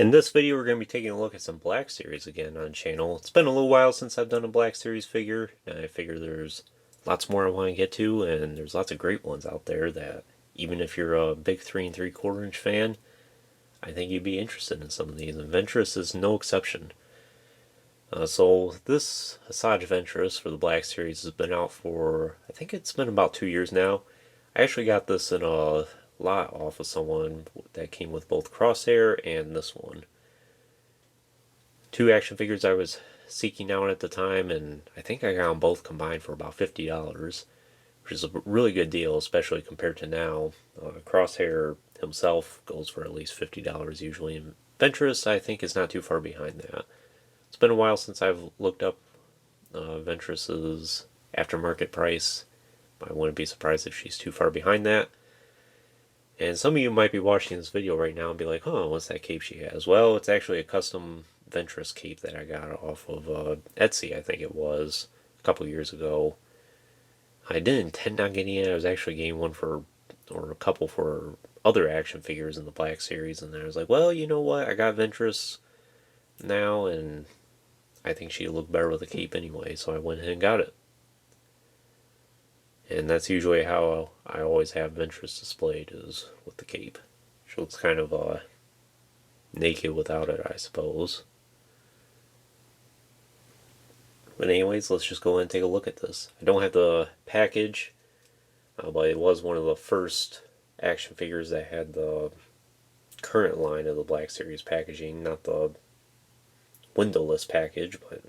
In this video, we're going to be taking a look at some Black Series again on the channel. It's been a little while since I've done a Black Series figure, and I figure there's lots more I want to get to, and there's lots of great ones out there that, even if you're a big 3 3/4 inch fan, I think you'd be interested in some of these, and Ventress is no exception. So this Asajj Ventress for the Black Series has been out for, I think it's been about 2 years now. I actually got this in a lot off of someone that came with both Crosshair and this one. Two action figures I was seeking out at the time, and I think I got them both combined for about $50, which is a really good deal, especially compared to now. Crosshair himself goes for at least $50 usually, and Ventress I think is not too far behind that. It's been a while since I've looked up Ventress's aftermarket price. I wouldn't be surprised if she's too far behind that. And some of you might be watching this video right now and be like, oh, what's that cape she has? Well, it's actually a custom Ventress cape that I got off of Etsy, I think it was, a couple years ago. I didn't intend on getting it. I was actually getting one for, or a couple for other action figures in the Black Series. And then I was like, well, you know what? I got Ventress now, and I think she'd look better with a cape anyway. So I went ahead and got it. And that's usually how I always have Ventress displayed, is with the cape. She looks kind of naked without it, I suppose. But anyways, let's just go ahead and take a look at this. I don't have the package, but it was one of the first action figures that had the current line of the Black Series packaging, not the windowless package, but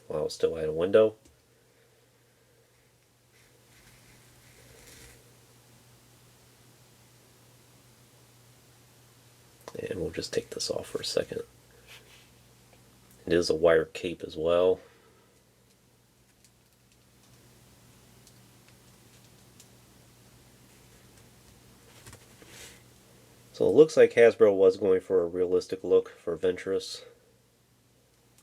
well, it still had a window. And we'll just take this off for a second. It is a wire cape as well. So it looks like Hasbro was going for a realistic look for Ventress,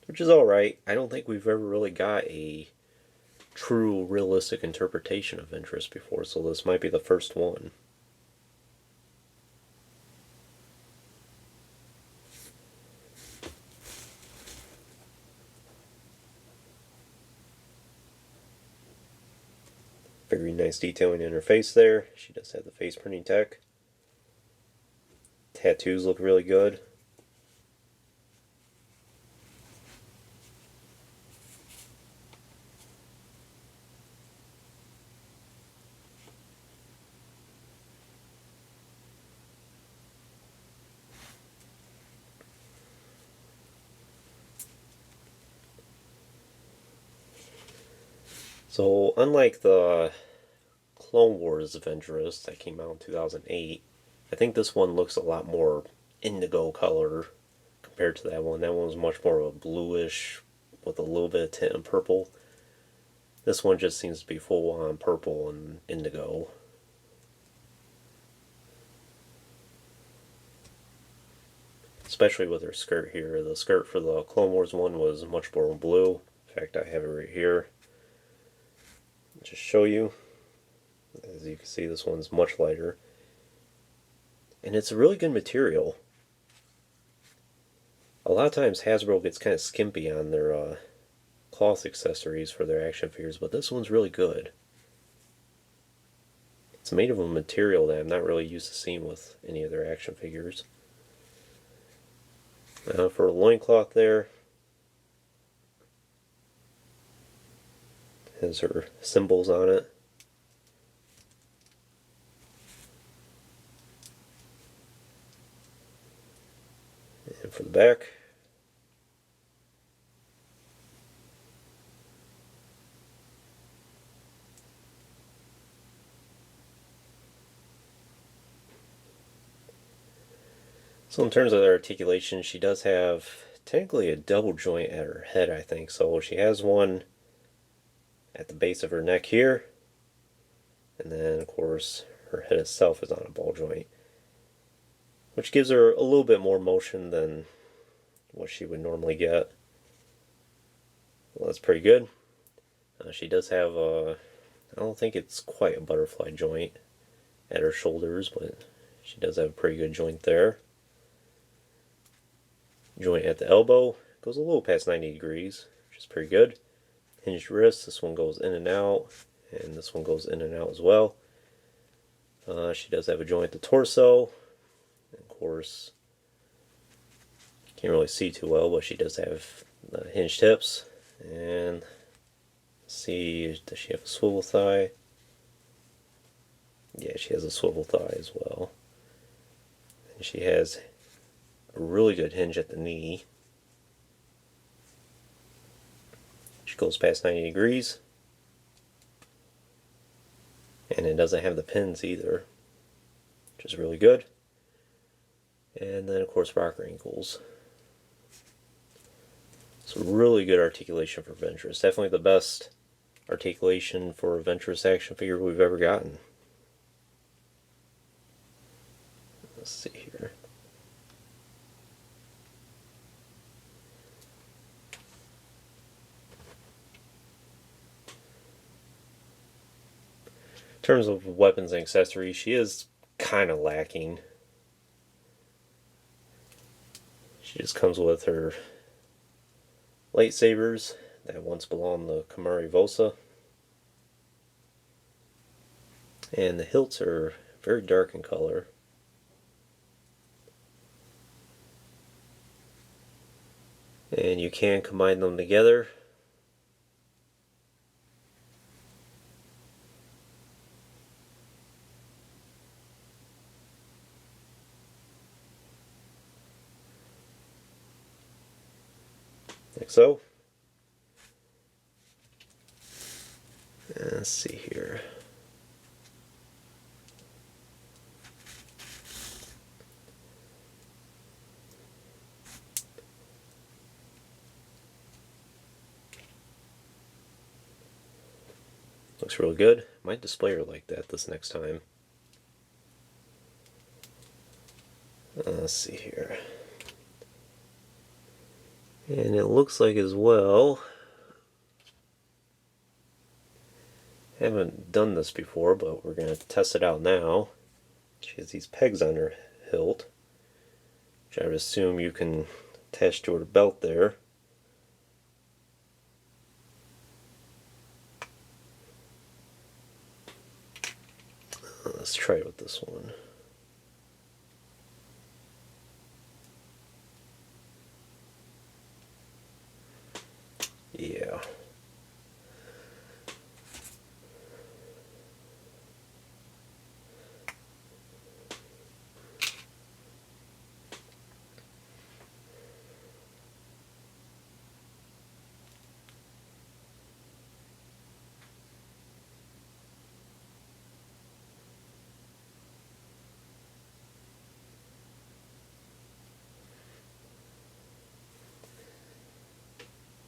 which is alright. I don't think we've ever really got a true realistic interpretation of Ventress before, so this might be the first one. Very nice detailing in her face there. She does have the face printing tech. Tattoos look really good. So unlike the Clone Wars Ventress that came out in 2008, I think this one looks a lot more indigo color compared to that one. That one was much more of a bluish with a little bit of tint of purple. This one just seems to be full on purple and indigo. Especially with her skirt here. The skirt for the Clone Wars one was much more blue. In fact, I have it right here. Just show you. As you can see, this one's much lighter. And it's a really good material. A lot of times Hasbro gets kind of skimpy on their cloth accessories for their action figures, but this one's really good. It's made of a material that I'm not really used to seeing with any of their action figures. For a loincloth there, has her symbols on it. And for the back, so in terms of the articulation, she does have technically a double joint at her head, I think. So she has one at the base of her neck here, and then of course her head itself is on a ball joint, which gives her a little bit more motion than what she would normally get. Well, that's pretty good. She does have a, I don't think it's quite a butterfly joint at her shoulders, but she does have a pretty good joint there. joint at the elbow. Goes a little past 90 degrees, which is pretty good. Hinged wrist. This one goes in and out, and this one goes in and out as well. She does have a joint at the torso. Of course, can't really see too well, but she does have hinged hips. And see, does she have a swivel thigh? Yeah, she has a swivel thigh as well. And she has a really good hinge at the knee. She goes past 90 degrees. And it doesn't have the pins either, which is really good. And then, of course, rocker ankles. So really good articulation for Ventress. Definitely the best articulation for a Ventress action figure we've ever gotten. Let's see here. In terms of weapons and accessories, she is kind of lacking. She just comes with her lightsabers that once belonged to Kamari Vosa. And the hilts are very dark in color. And you can combine them together. Like so. Let's see here. Looks really good. Might display her like that this next time. Let's see here. And it looks like as well, haven't done this before, but we're going to test it out now. She has these pegs on her hilt, which I would assume you can attach to her belt there. Let's try it with this one. Yeah.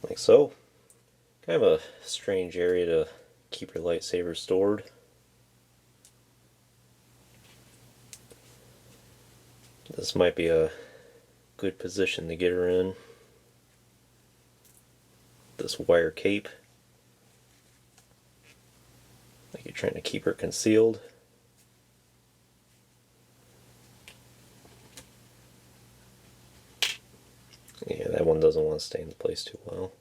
Like so. Kind of a strange area to keep your lightsaber stored. This might be a good position to get her in. This wire cape. Like you're trying to keep her concealed. Yeah, that one doesn't want to stay in place too well.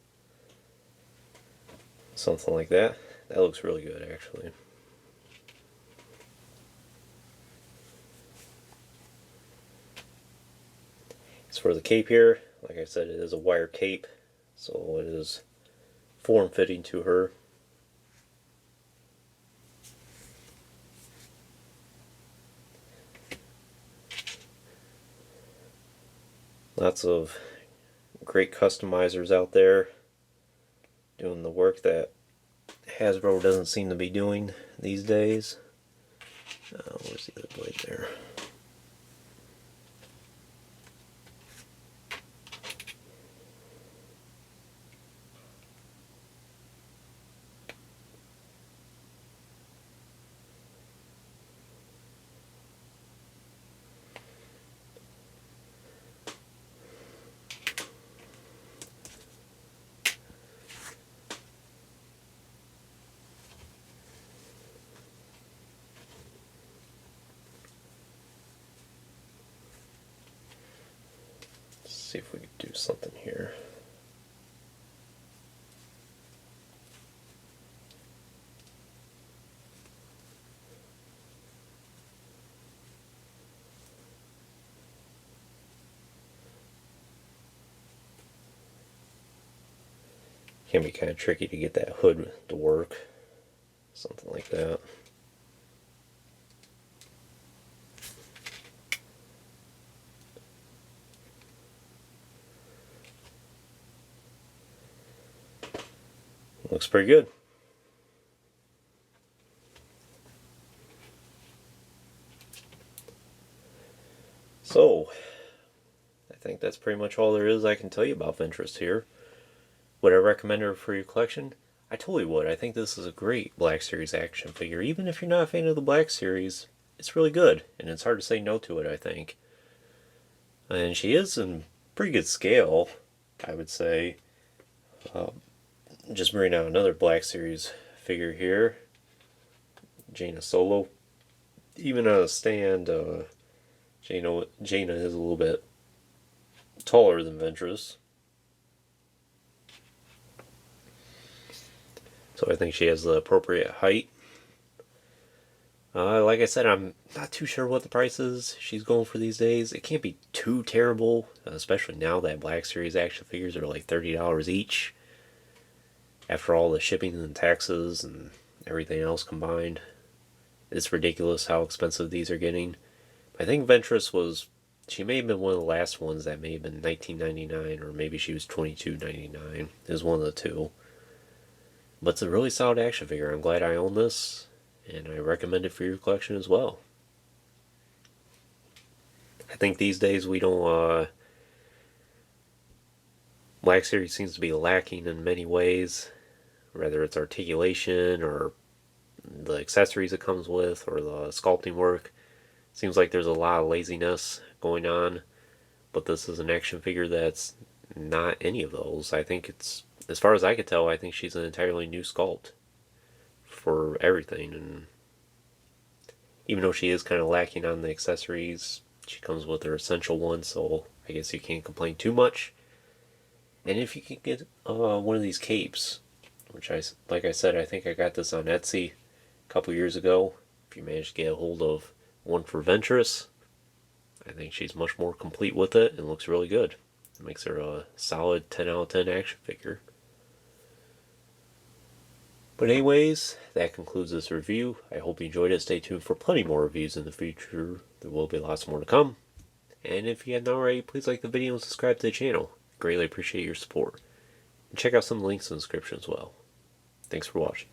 Something like that. That looks really good, actually. As for the cape here, like I said, it is a wire cape, so it is form-fitting to her. Lots of great customizers out there doing the work that Hasbro doesn't seem to be doing these days. Where's the other blade there? see if we can do something here. Can be kind of tricky to get that hood to work. Something like that. Looks pretty good. So, I think that's pretty much all there is I can tell you about Ventress here. Would I recommend her for your collection? I totally would. I think this is a great Black Series action figure. Even if you're not a fan of the Black Series, it's really good, and it's hard to say no to it, I think. And she is in pretty good scale, I would say. Just bringing out another Black Series figure here. Jaina Solo. Even on a stand, Jaina is a little bit taller than Ventress. So I think she has the appropriate height. Like I said, I'm not too sure what the prices she's going for these days. It can't be too terrible, especially now that Black Series action figures are like $30 each. After all the shipping and taxes and everything else combined. It's ridiculous how expensive these are getting. I think Ventress she may have been one of the last ones that may have been $19.99, or maybe she was $22.99. It was one of the two. But it's a really solid action figure. I'm glad I own this, and I recommend it for your collection as well. I think these days we don't, Black Series seems to be lacking in many ways, whether it's articulation or the accessories it comes with or the sculpting work. Seems like there's a lot of laziness going on, but this is an action figure that's not any of those. I think it's, as far as I could tell, I think she's an entirely new sculpt for everything. And even though she is kind of lacking on the accessories, she comes with her essential ones, so I guess you can't complain too much. And if you can get one of these capes, which like I said, I think I got this on Etsy a couple years ago. If you manage to get a hold of one for Ventress, I think she's much more complete with it and looks really good. It makes her a solid 10 out of 10 action figure. But anyways, that concludes this review. I hope you enjoyed it. Stay tuned for plenty more reviews in the future. There will be lots more to come. And if you haven't already, please like the video and subscribe to the channel. Greatly appreciate your support. And check out some links in the description as well. Thanks for watching.